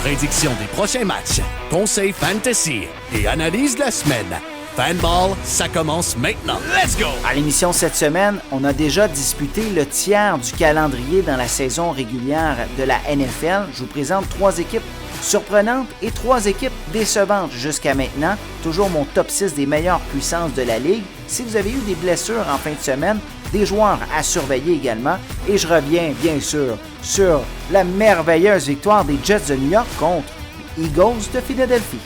Prédiction des prochains matchs, conseils fantasy et analyse de la semaine. Fanball, ça commence maintenant. Let's go! À l'émission cette semaine, on a déjà disputé le tiers du calendrier dans la saison régulière de la NFL. Je vous présente 3 équipes surprenantes et 3 équipes décevantes jusqu'à maintenant. Toujours mon top 6 des meilleures puissances de la Ligue. Si vous avez eu des blessures en fin de semaine, des joueurs à surveiller également. Et je reviens bien sûr sur la merveilleuse victoire des Jets de New York contre les Eagles de Philadelphie.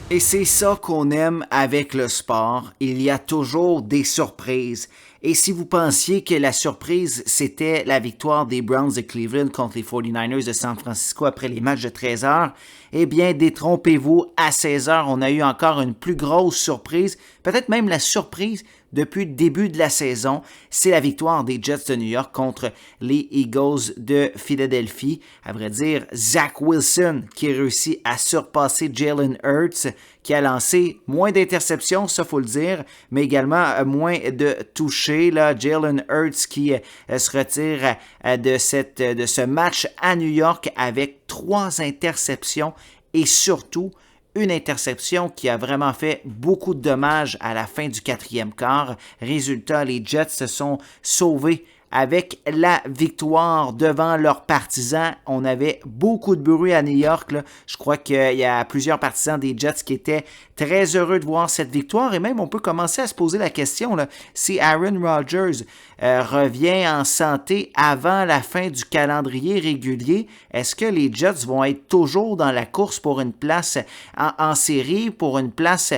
Et c'est ça qu'on aime avec le sport. Il y a toujours des surprises. Et si vous pensiez que la surprise, c'était la victoire des Browns de Cleveland contre les 49ers de San Francisco après les matchs de 13h, eh bien, détrompez-vous, à 16h, on a eu encore une plus grosse surprise, peut-être même la surprise depuis le début de la saison, c'est la victoire des Jets de New York contre les Eagles de Philadelphie. À vrai dire, Zach Wilson qui a réussi à surpasser Jalen Hurts, qui a lancé moins d'interceptions, ça faut le dire, mais également moins de touchés. Là, Jalen Hurts qui se retire de ce match à New York avec 3 interceptions et surtout une interception qui a vraiment fait beaucoup de dommages à la fin du 4e quart. Résultat, les Jets se sont sauvés avec la victoire devant leurs partisans. On avait beaucoup de bruit à New York, là. Je crois qu'il y a plusieurs partisans des Jets qui étaient très heureux de voir cette victoire. Et même, on peut commencer à se poser la question, là, si Aaron Rodgers revient en santé avant la fin du calendrier régulier, est-ce que les Jets vont être toujours dans la course pour une place en série, pour une place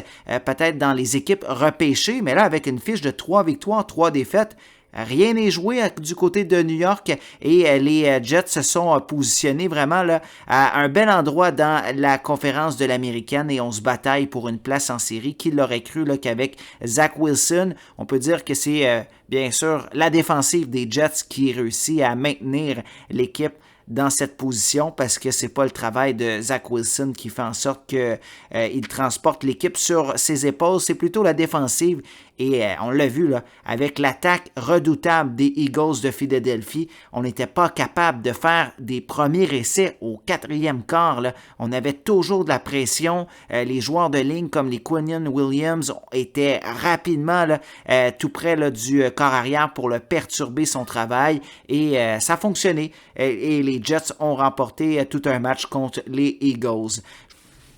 peut-être dans les équipes repêchées? Mais là, avec une fiche de 3 victoires, 3 défaites, rien n'est joué du côté de New York et les Jets se sont positionnés vraiment là, à un bel endroit dans la conférence de l'Américaine et on se bataille pour une place en série. Qui l'aurait cru là, qu'avec Zach Wilson, on peut dire que c'est bien sûr la défensive des Jets qui réussit à maintenir l'équipe dans cette position parce que c'est pas le travail de Zach Wilson qui fait en sorte qu'il transporte l'équipe sur ses épaules, c'est plutôt la défensive et on l'a vu là, avec l'attaque redoutable des Eagles de Philadelphie, on n'était pas capable de faire des premiers essais au 4e quart. Là. On avait toujours de la pression, les joueurs de ligne comme les Quinnen Williams étaient rapidement là, tout près là, du corps arrière pour le perturber son travail et ça a fonctionné et les Jets ont remporté tout un match contre les Eagles.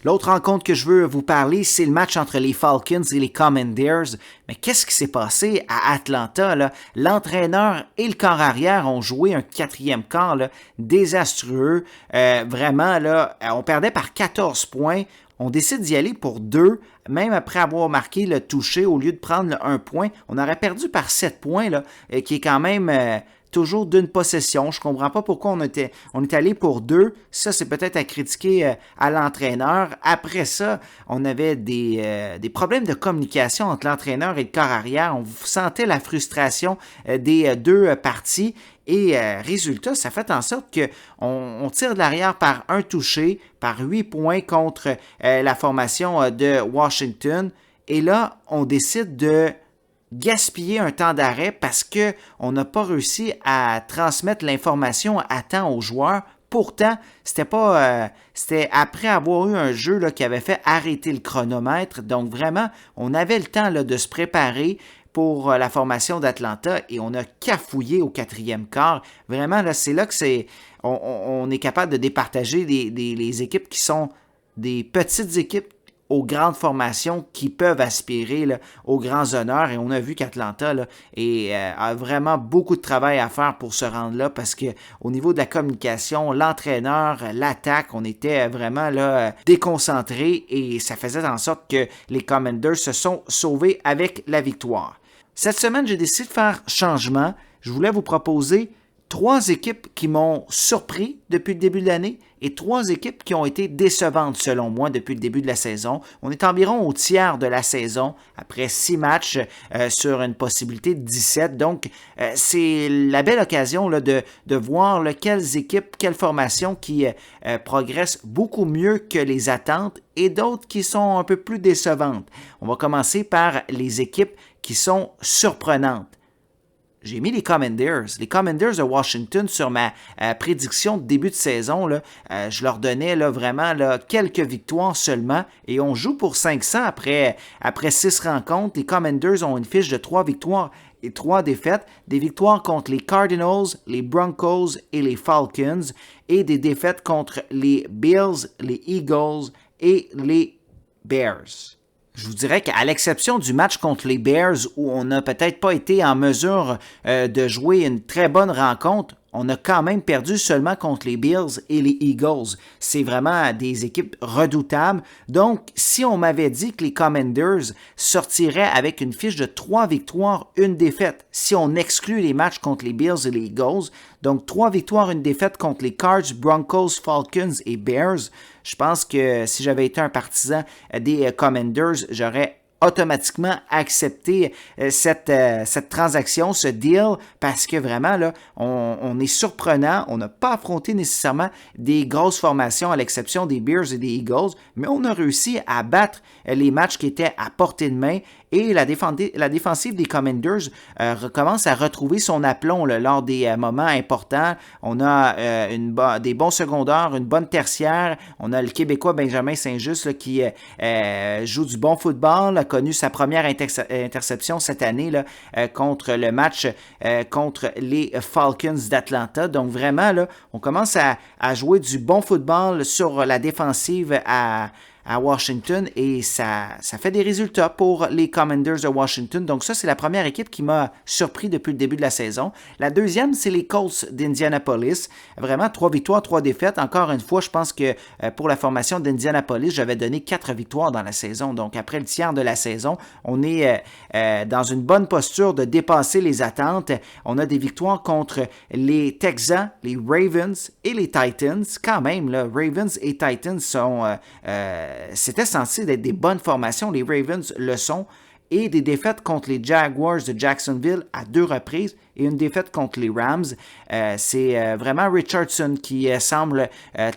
L'autre rencontre que je veux vous parler, c'est le match entre les Falcons et les Commanders. Mais qu'est-ce qui s'est passé à Atlanta, là? L'entraîneur et le corps arrière ont joué un 4e quart là, désastreux. Vraiment, là, on perdait par 14 points. On décide d'y aller pour 2, même après avoir marqué le toucher au lieu de prendre le 1 point. On aurait perdu par 7 points, là, qui est quand même toujours d'une possession. Je comprends pas pourquoi on est allé pour 2. Ça, c'est peut-être à critiquer à l'entraîneur. Après ça, on avait des problèmes de communication entre l'entraîneur et le corps arrière. On sentait la frustration des deux parties. Et résultat, ça fait en sorte qu'on tire de l'arrière par un touché, par 8 points contre la formation de Washington. Et là, on décide de gaspiller un temps d'arrêt parce qu'on n'a pas réussi à transmettre l'information à temps aux joueurs. Pourtant, c'était après avoir eu un jeu là, qui avait fait arrêter le chronomètre. Donc vraiment, on avait le temps là, de se préparer pour la formation d'Atlanta et on a cafouillé au 4e quart. Vraiment, là, c'est là que on est capable de départager les équipes qui sont des petites équipes aux grandes formations qui peuvent aspirer là, aux grands honneurs. Et on a vu qu'Atlanta là, a vraiment beaucoup de travail à faire pour se rendre là parce qu'au niveau de la communication, l'entraîneur, l'attaque, on était vraiment là, déconcentrés et ça faisait en sorte que les Commanders se sont sauvés avec la victoire. Cette semaine, j'ai décidé de faire changement. Je voulais vous proposer 3 équipes qui m'ont surpris depuis le début de l'année et 3 équipes qui ont été décevantes selon moi depuis le début de la saison. On est environ au tiers de la saison après 6 matchs sur une possibilité de 17. Donc, c'est la belle occasion là, de voir là, quelles équipes, quelles formations qui progressent beaucoup mieux que les attentes et d'autres qui sont un peu plus décevantes. On va commencer par les équipes qui sont surprenantes. j'ai mis les Commanders. Les Commanders de Washington sur ma prédiction de début de saison. Là, je leur donnais là, vraiment là, quelques victoires seulement et on joue pour 500 après 6 rencontres. Les Commanders ont une fiche de 3 victoires et 3 défaites. Des victoires contre les Cardinals, les Broncos et les Falcons et des défaites contre les Bills, les Eagles et les Bears. Je vous dirais qu'à l'exception du match contre les Bears où on n'a peut-être pas été en mesure de jouer une très bonne rencontre, on a quand même perdu seulement contre les Bills et les Eagles. C'est vraiment des équipes redoutables. Donc, si on m'avait dit que les Commanders sortiraient avec une fiche de 3 victoires, 1 défaite, si on exclut les matchs contre les Bills et les Eagles, donc 3 victoires, 1 défaite contre les Cards, Broncos, Falcons et Bears, je pense que si j'avais été un partisan des Commanders, j'aurais automatiquement accepter cette transaction, ce deal, parce que vraiment, là, on est surprenant. On n'a pas affronté nécessairement des grosses formations, à l'exception des Bears et des Eagles, mais on a réussi à battre les matchs qui étaient à portée de main. Et la défensive des Commanders recommence à retrouver son aplomb là, lors des moments importants. On a des bons secondaires, une bonne tertiaire. On a le Québécois Benjamin Saint-Just là, qui joue du bon football, a connu sa première interception cette année là, contre le match contre les Falcons d'Atlanta. Donc vraiment, là, on commence à jouer du bon football sur la défensive à Washington et ça fait des résultats pour les Commanders de Washington. Donc ça, c'est la première équipe qui m'a surpris depuis le début de la saison. La deuxième, c'est les Colts d'Indianapolis. Vraiment, 3 victoires, 3 défaites. Encore une fois, je pense que pour la formation d'Indianapolis, j'avais donné 4 victoires dans la saison. Donc après le tiers de la saison, on est dans une bonne posture de dépasser les attentes. On a des victoires contre les Texans, les Ravens et les Titans. Quand même, là, Ravens et Titans sont... c'était censé être des bonnes formations, les Ravens le sont, et des défaites contre les Jaguars de Jacksonville à 2 reprises et une défaite contre les Rams. C'est vraiment Richardson qui semble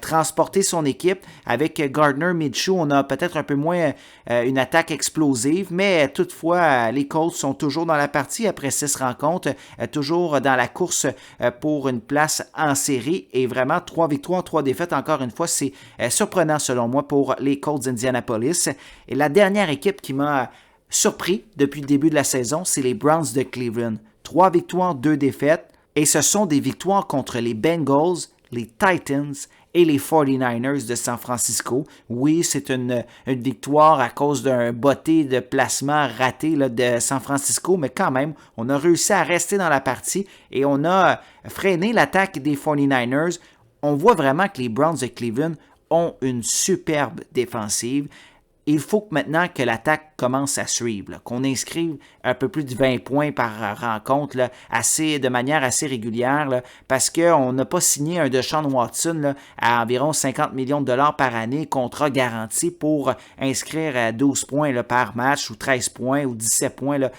transporter son équipe. Avec Gardner Minshew, on a peut-être un peu moins une attaque explosive, mais toutefois, les Colts sont toujours dans la partie après 6 rencontres, toujours dans la course pour une place en série et vraiment 3 victoires, 3 défaites. Encore une fois, c'est surprenant selon moi pour les Colts d'Indianapolis. Et la dernière équipe qui m'a surpris depuis le début de la saison, c'est les Browns de Cleveland. 3 victoires, 2 défaites, et ce sont des victoires contre les Bengals, les Titans et les 49ers de San Francisco. Oui, c'est une victoire à cause d'un botté de placement raté là, de San Francisco, mais quand même, on a réussi à rester dans la partie et on a freiné l'attaque des 49ers. On voit vraiment que les Browns de Cleveland ont une superbe défensive. Il faut maintenant que l'attaque commence à suivre, là, qu'on inscrive un peu plus de 20 points par rencontre là, de manière assez régulière là, parce qu'on n'a pas signé un Deshaun Watson là, à environ 50 millions de dollars par année, contrat garanti pour inscrire 12 points là, par match ou 13 points ou 17 points. Là.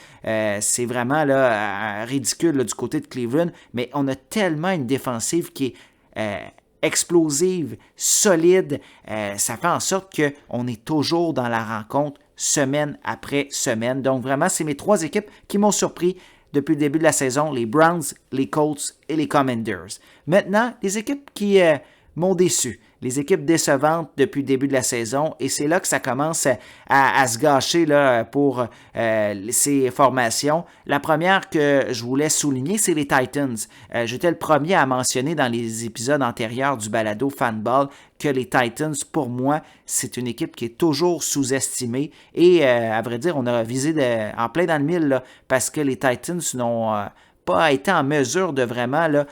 C'est vraiment là, ridicule là, du côté de Cleveland, mais on a tellement une défensive qui est... explosive, solide, ça fait en sorte qu'on est toujours dans la rencontre semaine après semaine. Donc vraiment, c'est mes 3 équipes qui m'ont surpris depuis le début de la saison, les Browns, les Colts et les Commanders. Maintenant, les équipes qui m'ont déçu, les équipes décevantes depuis le début de la saison, et c'est là que ça commence à se gâcher là, pour ces formations. La première que je voulais souligner, c'est les Titans. J'étais le premier à mentionner dans les épisodes antérieurs du balado Fanball que les Titans, pour moi, c'est une équipe qui est toujours sous-estimée, et à vrai dire, on a visé en plein dans le mille, là, parce que les Titans n'ont pas été en mesure de vraiment... là,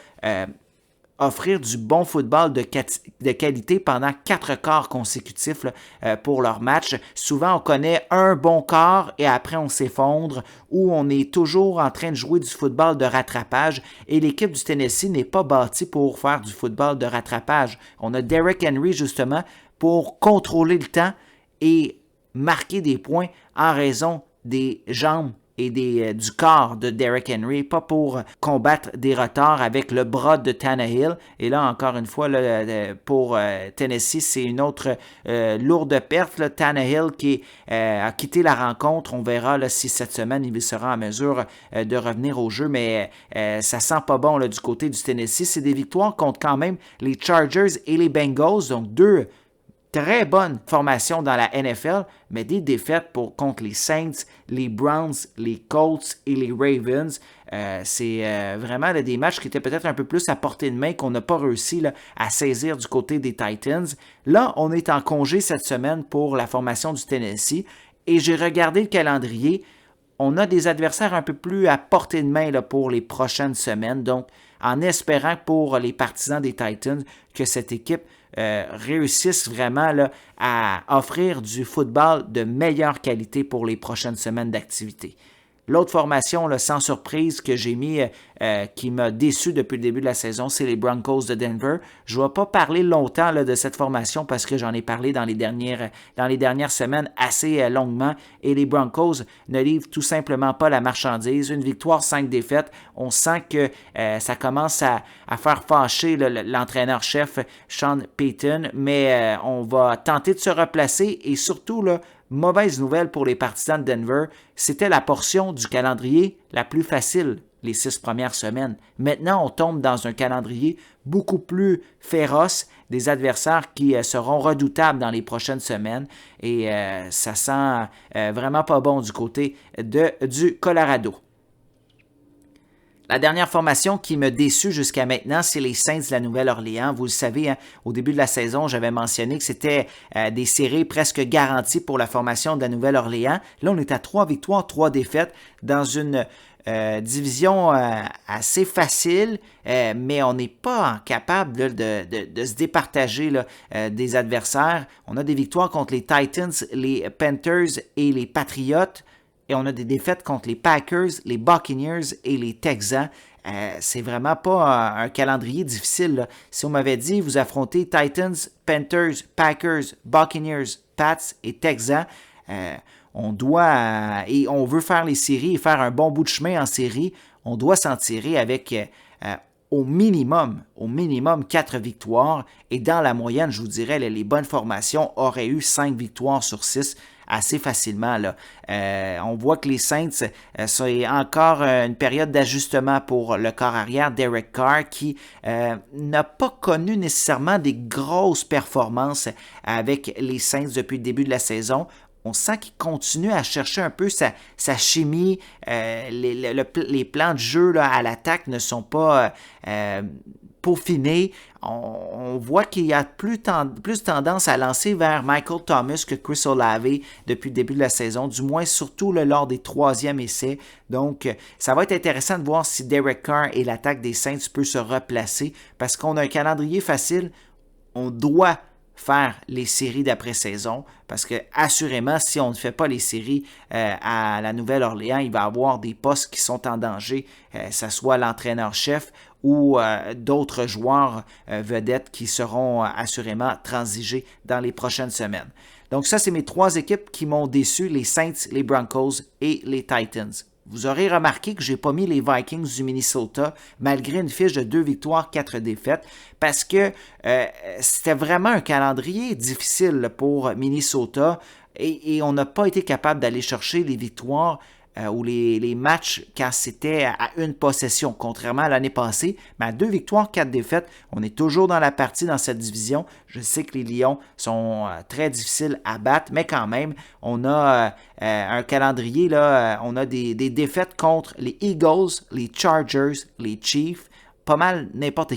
offrir du bon football de qualité pendant 4 quarts consécutifs là, pour leur match. Souvent, on connaît un bon quart et après, on s'effondre ou on est toujours en train de jouer du football de rattrapage et l'équipe du Tennessee n'est pas bâtie pour faire du football de rattrapage. On a Derrick Henry, justement, pour contrôler le temps et marquer des points en raison des jambes et du corps de Derrick Henry, pas pour combattre des retards avec le bras de Tannehill. Et là, encore une fois, là, pour Tennessee, c'est une autre lourde perte. Là. Tannehill qui a quitté la rencontre. On verra là, si cette semaine, il sera en mesure de revenir au jeu, mais ça sent pas bon là, du côté du Tennessee. C'est des victoires contre quand même les Chargers et les Bengals, donc deux très bonne formation dans la NFL, mais des défaites contre les Saints, les Browns, les Colts et les Ravens. C'est vraiment là, des matchs qui étaient peut-être un peu plus à portée de main qu'on n'a pas réussi là, à saisir du côté des Titans. Là, on est en congé cette semaine pour la formation du Tennessee et j'ai regardé le calendrier. On a des adversaires un peu plus à portée de main là, pour les prochaines semaines. Donc, en espérant pour les partisans des Titans que cette équipe réussissent vraiment là, à offrir du football de meilleure qualité pour les prochaines semaines d'activité. L'autre formation, là, sans surprise, que j'ai mis, qui m'a déçu depuis le début de la saison, c'est les Broncos de Denver. Je ne vais pas parler longtemps là, de cette formation parce que j'en ai parlé dans les dernières semaines assez longuement. Et les Broncos ne livrent tout simplement pas la marchandise. Une victoire, 5 défaites. On sent que ça commence à faire fâcher l'entraîneur-chef Sean Payton, mais on va tenter de se replacer et surtout, là, mauvaise nouvelle pour les partisans de Denver, c'était la portion du calendrier la plus facile les 6 premières semaines. Maintenant, on tombe dans un calendrier beaucoup plus féroce, des adversaires qui seront redoutables dans les prochaines semaines et ça sent vraiment pas bon du côté du Colorado. La dernière formation qui m'a déçu jusqu'à maintenant, c'est les Saints de la Nouvelle-Orléans. Vous le savez, hein, au début de la saison, j'avais mentionné que c'était des séries presque garanties pour la formation de la Nouvelle-Orléans. Là, on est à 3 victoires, 3 défaites dans une division assez facile, mais on n'est pas capable là, de se départager là, des adversaires. On a des victoires contre les Titans, les Panthers et les Patriots. Et on a des défaites contre les Packers, les Buccaneers et les Texans. C'est vraiment pas un calendrier difficile. Là. Si on m'avait dit, vous affrontez Titans, Panthers, Packers, Buccaneers, Pats et Texans, on doit, et on veut faire les séries et faire un bon bout de chemin en série, on doit s'en tirer avec au minimum 4 victoires. Et dans la moyenne, je vous dirais, les bonnes formations auraient eu 5 victoires sur 6 assez facilement. Là. On voit que les Saints, c'est encore une période d'ajustement pour le corps arrière, Derek Carr, qui n'a pas connu nécessairement des grosses performances avec les Saints depuis le début de la saison. On sent qu'il continue à chercher un peu sa chimie. Les plans de jeu là, à l'attaque ne sont pas peaufinés. On voit qu'il y a plus tendance à lancer vers Michael Thomas que Chris Olave depuis le début de la saison, du moins surtout là, lors des 3e essais. Donc, ça va être intéressant de voir si Derek Carr et l'attaque des Saints peut se replacer parce qu'on a un calendrier facile. On doit faire les séries d'après-saison parce que assurément, si on ne fait pas les séries à la Nouvelle-Orléans, il va y avoir des postes qui sont en danger, que ce soit l'entraîneur-chef ou d'autres joueurs vedettes qui seront assurément transigés dans les prochaines semaines. Donc ça, c'est mes 3 équipes qui m'ont déçu, les Saints, les Broncos et les Titans. Vous aurez remarqué que je n'ai pas mis les Vikings du Minnesota malgré une fiche de 2 victoires, 4 défaites parce que c'était vraiment un calendrier difficile pour Minnesota et on n'a pas été capable d'aller chercher les victoires ou les matchs quand c'était à une possession, contrairement à l'année passée. Mais à 2 victoires, 4 défaites, on est toujours dans la partie dans cette division. Je sais que les Lions sont très difficiles à battre, mais quand même, on a un calendrier, là, on a des défaites contre les Eagles, les Chargers, les Chiefs. Pas mal n'importe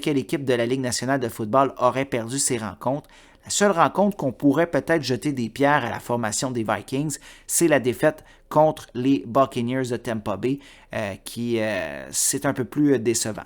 quelle équipe de la Ligue nationale de football aurait perdu ses rencontres. La seule rencontre qu'on pourrait peut-être jeter des pierres à la formation des Vikings, c'est la défaite contre les Buccaneers de Tampa Bay, qui c'est un peu plus décevant.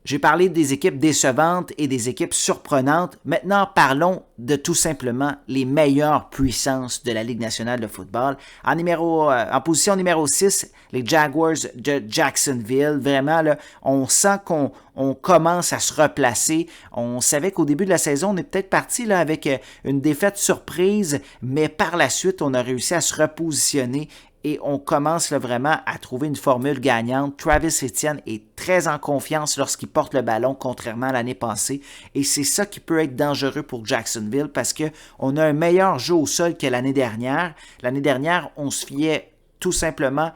J'ai parlé des équipes décevantes et des équipes surprenantes. Maintenant, parlons de tout simplement les meilleures puissances de la Ligue nationale de football. En position numéro 6, les Jaguars de Jacksonville. Vraiment, là, on sent qu'on commence à se replacer. On savait qu'au début de la saison, on est peut-être parti là, avec une défaite surprise, mais par la suite, on a réussi à se repositionner et on commence là, vraiment à trouver une formule gagnante. Travis Etienne est très en confiance lorsqu'il porte le ballon, contrairement à l'année passée, et c'est ça qui peut être dangereux pour Jacksonville parce qu'on a un meilleur jeu au sol que l'année dernière. L'année dernière, on se fiait tout simplement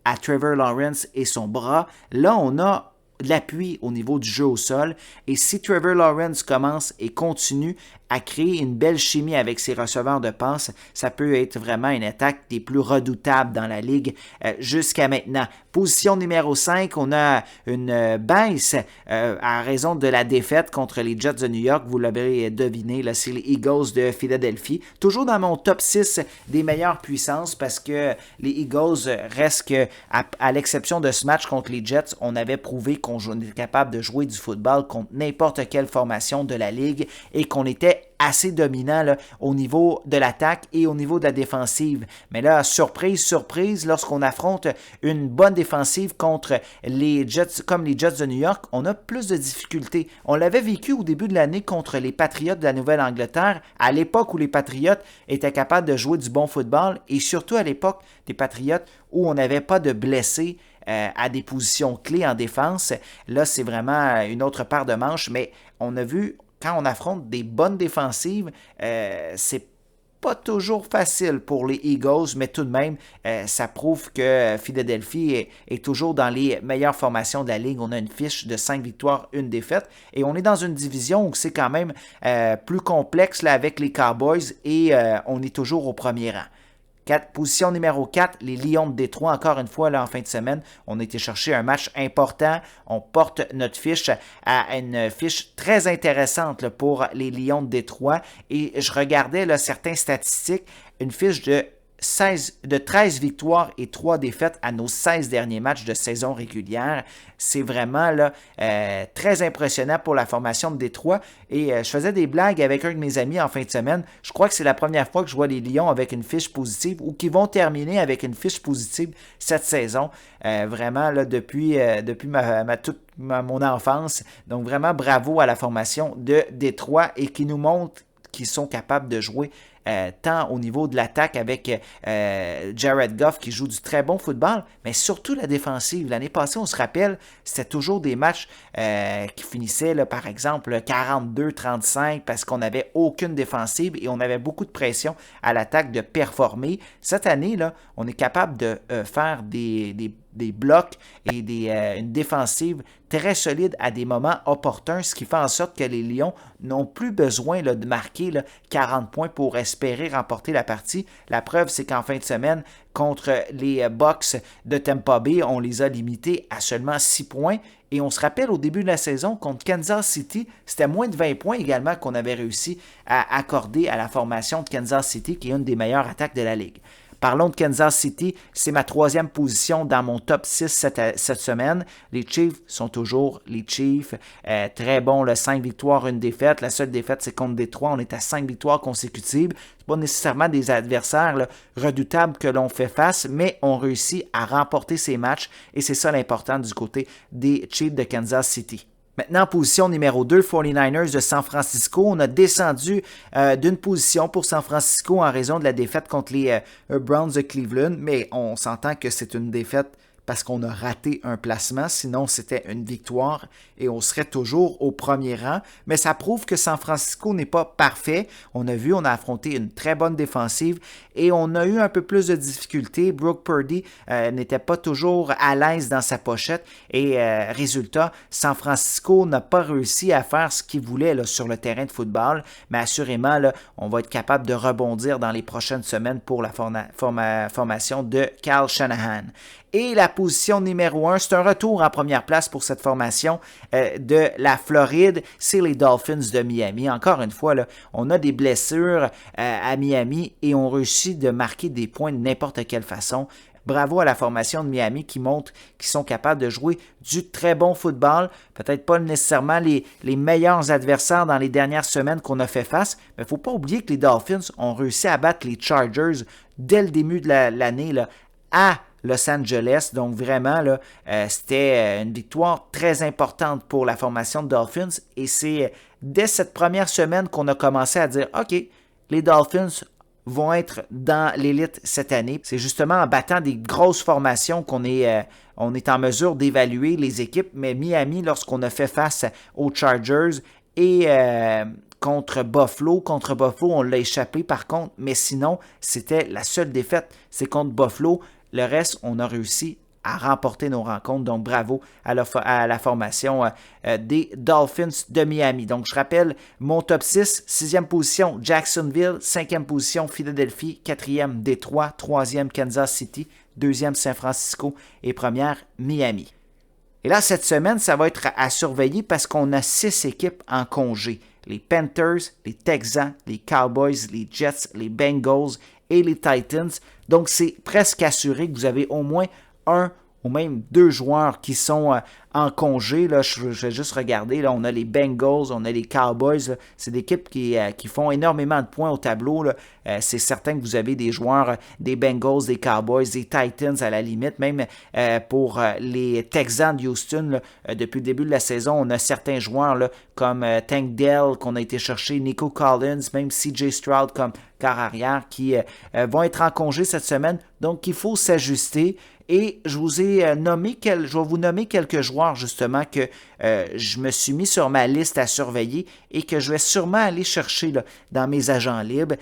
à Trevor Lawrence et son bras. Là, on a de l'appui au niveau du jeu au sol. Et si Trevor Lawrence commence et continue à créer une belle chimie avec ses receveurs de passe, ça peut être vraiment une attaque des plus redoutables dans la ligue jusqu'à maintenant. Position numéro 5, on a une baisse à raison de la défaite contre les Jets de New York. Vous l'avez deviné, là, c'est les Eagles de Philadelphie. Toujours dans mon top 6 des meilleures puissances parce que les Eagles restent que, à l'exception de ce match contre les Jets, on avait prouvé qu'on était capable de jouer du football contre n'importe quelle formation de la ligue et qu'on était assez dominant là, au niveau de l'attaque et au niveau de la défensive. Mais là, surprise, lorsqu'on affronte une bonne défensive contre les Jets, comme les Jets de New York, on a plus de difficultés. On l'avait vécu au début de l'année contre les Patriots de la Nouvelle-Angleterre, à l'époque où les Patriots étaient capables de jouer du bon football et surtout à l'époque des Patriots où on n'avait pas de blessés à des positions clés en défense. Là, c'est vraiment une autre paire de manches, mais on a vu quand on affronte des bonnes défensives, c'est pas toujours facile pour les Eagles, mais tout de même, ça prouve que Philadelphie est toujours dans les meilleures formations de la ligue. On a une fiche de 5 victoires, 1 défaite, et on est dans une division où c'est quand même plus complexe là, avec les Cowboys, et on est toujours au premier rang. Position numéro 4, les Lions de Détroit, encore une fois, là, en fin de semaine, on a été chercher un match important. On porte notre fiche à une fiche très intéressante là, pour les Lions de Détroit. Et je regardais là, certaines statistiques, une fiche de 13 victoires et 3 défaites à nos 16 derniers matchs de saison régulière. C'est vraiment là, très impressionnant pour la formation de Détroit. Et je faisais des blagues avec un de mes amis en fin de semaine. Je crois que c'est la première fois que je vois les Lions avec une fiche positive ou qui vont terminer avec une fiche positive cette saison. Vraiment, là, depuis toute mon enfance. Donc, vraiment, bravo à la formation de Détroit et qui nous montre qu'ils sont capables de jouer tant au niveau de l'attaque avec Jared Goff qui joue du très bon football, mais surtout la défensive. L'année passée, on se rappelle, c'était toujours des matchs qui finissaient, là, par exemple, 42-35 parce qu'on n'avait aucune défensive et on avait beaucoup de pression à l'attaque de performer. Cette année, là, on est capable de faire des blocs et une défensive très solide à des moments opportuns, ce qui fait en sorte que les Lions n'ont plus besoin là, de marquer là, 40 points pour espérer remporter la partie. La preuve, c'est qu'en fin de semaine, contre les Bucks de Tampa Bay, on les a limités à seulement 6 points. Et on se rappelle au début de la saison, contre Kansas City, c'était moins de 20 points également qu'on avait réussi à accorder à la formation de Kansas City, qui est une des meilleures attaques de la Ligue. Parlons de Kansas City, c'est ma 3e position dans mon top 6 cette semaine. Les Chiefs sont toujours les Chiefs. Très bon, 5 victoires, 1 défaite. La seule défaite, c'est contre Détroit. On est à 5 victoires consécutives. Ce pas nécessairement des adversaires là, redoutables que l'on fait face, mais on réussit à remporter ces matchs et c'est ça l'important du côté des Chiefs de Kansas City. Maintenant, position numéro 2, 49ers de San Francisco. On a descendu d'une position pour San Francisco en raison de la défaite contre les Browns de Cleveland, mais on s'entend que c'est une défaite parce qu'on a raté un placement, sinon c'était une victoire et on serait toujours au premier rang. Mais ça prouve que San Francisco n'est pas parfait. On a vu, on a affronté une très bonne défensive et on a eu un peu plus de difficultés. Brock Purdy n'était pas toujours à l'aise dans sa pochette et résultat, San Francisco n'a pas réussi à faire ce qu'il voulait là, sur le terrain de football, mais assurément, là, on va être capable de rebondir dans les prochaines semaines pour la formation de Kyle Shanahan. Et la position numéro 1, c'est un retour en première place pour cette formation de la Floride, c'est les Dolphins de Miami. Encore une fois, là, on a des blessures à Miami et on réussit de marquer des points de n'importe quelle façon. Bravo à la formation de Miami qui montre qu'ils sont capables de jouer du très bon football. Peut-être pas nécessairement les meilleurs adversaires dans les dernières semaines qu'on a fait face, mais il ne faut pas oublier que les Dolphins ont réussi à battre les Chargers dès le début de l'année là, à Los Angeles. Donc vraiment, là, c'était une victoire très importante pour la formation de Dolphins. Et c'est dès cette première semaine qu'on a commencé à dire « OK, les Dolphins vont être dans l'élite cette année. C'est justement en battant des grosses formations qu'on est en mesure d'évaluer les équipes. Mais Miami, lorsqu'on a fait face aux Chargers et contre Buffalo, on l'a échappé par contre. Mais sinon, c'était la seule défaite, c'est contre Buffalo. Le reste, on a réussi à remporter nos rencontres. Donc, bravo à la formation des Dolphins de Miami. Donc, je rappelle mon top 6. 6e position, Jacksonville. 5e position, Philadelphie. 4e, Détroit. 3e, Kansas City. 2e, San Francisco. Et 1re, Miami. Et là, cette semaine, ça va être à surveiller parce qu'on a 6 équipes en congé. Les Panthers, les Texans, les Cowboys, les Jets, les Bengals et les Titans. Donc, c'est presque assuré que vous avez au moins un ou même 2 joueurs qui sont en congé. Là, je vais juste regarder. Là, on a les Bengals, on a les Cowboys. Là. C'est des équipes qui font énormément de points au tableau. Là. C'est certain que vous avez des joueurs des Bengals, des Cowboys, des Titans à la limite. Même pour les Texans de Houston, là, depuis le début de la saison, on a certains joueurs là, comme Tank Dell qu'on a été chercher, Nico Collins, même CJ Stroud comme quart arrière qui vont être en congé cette semaine. Donc, il faut s'ajuster. Et je vais vous nommer quelques joueurs justement que je me suis mis sur ma liste à surveiller et que je vais sûrement aller chercher là, dans mes agents libres.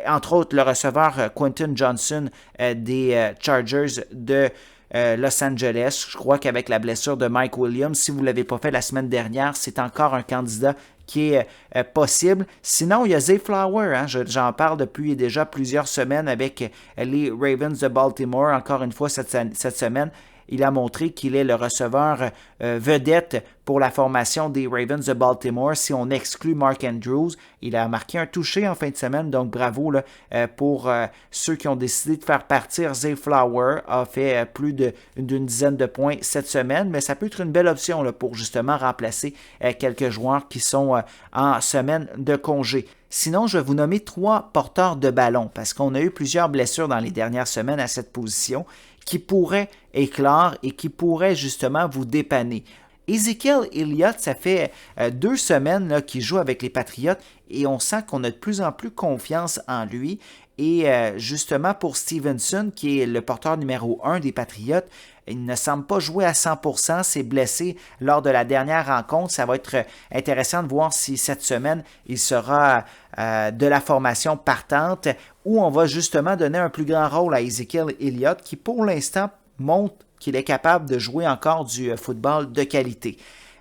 Entre autres, le receveur Quentin Johnson des Chargers de Los Angeles. Je crois qu'avec la blessure de Mike Williams, si vous ne l'avez pas fait la semaine dernière, c'est encore un candidat qui est possible. Sinon, il y a Zay Flower. Hein? J'en parle depuis déjà plusieurs semaines avec les Ravens de Baltimore. Encore une fois, cette semaine, il a montré qu'il est le receveur vedette pour la formation des Ravens de Baltimore. Si on exclut Mark Andrews, il a marqué un touché en fin de semaine. Donc, bravo là, pour ceux qui ont décidé de faire partir Zay Flower. A fait plus d'une dizaine de points cette semaine. Mais ça peut être une belle option là, pour justement remplacer quelques joueurs qui sont en semaine de congé. Sinon, je vais vous nommer 3 porteurs de ballon parce qu'on a eu plusieurs blessures dans les dernières semaines à cette position qui pourraient éclore et qui pourraient justement vous dépanner. Ezekiel Elliott, ça fait 2 semaines qu'il joue avec les Patriots et on sent qu'on a de plus en plus confiance en lui. Et justement pour Stevenson, qui est le porteur numéro 1 des Patriots, il ne semble pas jouer à 100%, s'est blessé lors de la dernière rencontre. Ça va être intéressant de voir si cette semaine, il sera de la formation partante ou on va justement donner un plus grand rôle à Ezekiel Elliott qui pour l'instant montre qu'il est capable de jouer encore du football de qualité.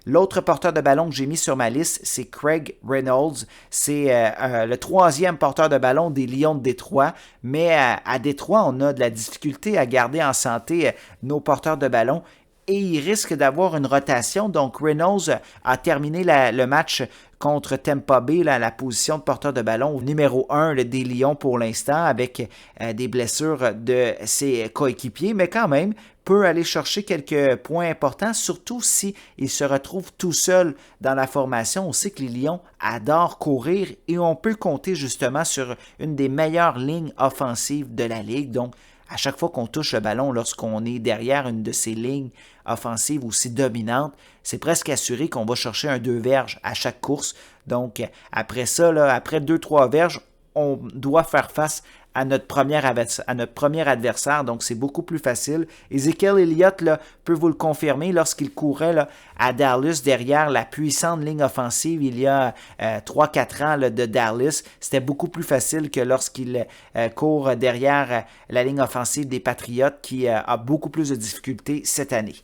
L'autre porteur de ballon que j'ai mis sur ma liste, c'est Craig Reynolds. C'est le 3e porteur de ballon des Lions de Détroit. Mais à Détroit, on a de la difficulté à garder en santé nos porteurs de ballon. Et il risque d'avoir une rotation. Donc Reynolds a terminé le match contre Tampa Bay, là, la position de porteur de ballon numéro 1 des Lions pour l'instant, avec des blessures de ses coéquipiers. Mais quand même, peut aller chercher quelques points importants, surtout si il se retrouve tout seul dans la formation. On sait que les Lions adorent courir et on peut compter justement sur une des meilleures lignes offensives de la Ligue. Donc, à chaque fois qu'on touche le ballon, lorsqu'on est derrière une de ces lignes offensives aussi dominantes, c'est presque assuré qu'on va chercher un 2 verges à chaque course. Donc, après ça, là, après 2-3 verges, on doit faire face à notre premier adversaire, donc c'est beaucoup plus facile. Ezekiel Elliott là, peut vous le confirmer lorsqu'il courait là, à Dallas derrière la puissante ligne offensive il y a 3-4 ans là, de Dallas. C'était beaucoup plus facile que lorsqu'il court derrière la ligne offensive des Patriots qui a beaucoup plus de difficultés cette année.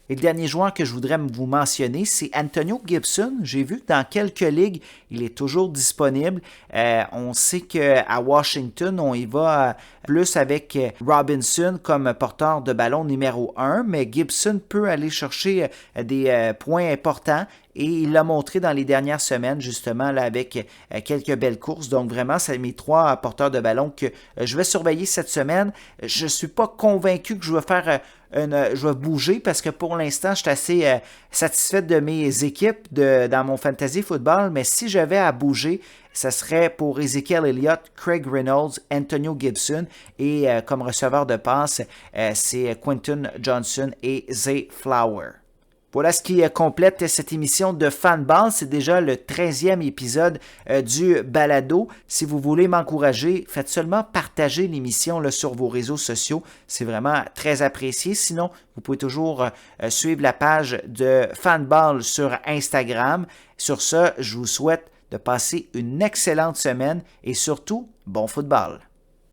Et le dernier joueur que je voudrais vous mentionner, c'est Antonio Gibson. J'ai vu que dans quelques ligues, il est toujours disponible. On sait qu'à Washington, on y va plus avec Robinson comme porteur de ballon numéro 1, mais Gibson peut aller chercher des points importants. Et il l'a montré dans les dernières semaines, justement, là, avec quelques belles courses. Donc, vraiment, c'est mes 3 porteurs de ballon que je vais surveiller cette semaine. Je ne suis pas convaincu que je vais faire je vais bouger parce que pour l'instant, je suis assez satisfait de mes équipes dans mon fantasy football. Mais si j'avais à bouger, ça serait pour Ezekiel Elliott, Craig Reynolds, Antonio Gibson et comme receveur de passe, c'est Quentin Johnson et Zay Flower. Voilà ce qui complète cette émission de Fanball. C'est déjà le 13e épisode du balado. Si vous voulez m'encourager, faites seulement partager l'émission là, sur vos réseaux sociaux. C'est vraiment très apprécié. Sinon, vous pouvez toujours suivre la page de Fanball sur Instagram. Sur ce, je vous souhaite de passer une excellente semaine et surtout, bon football.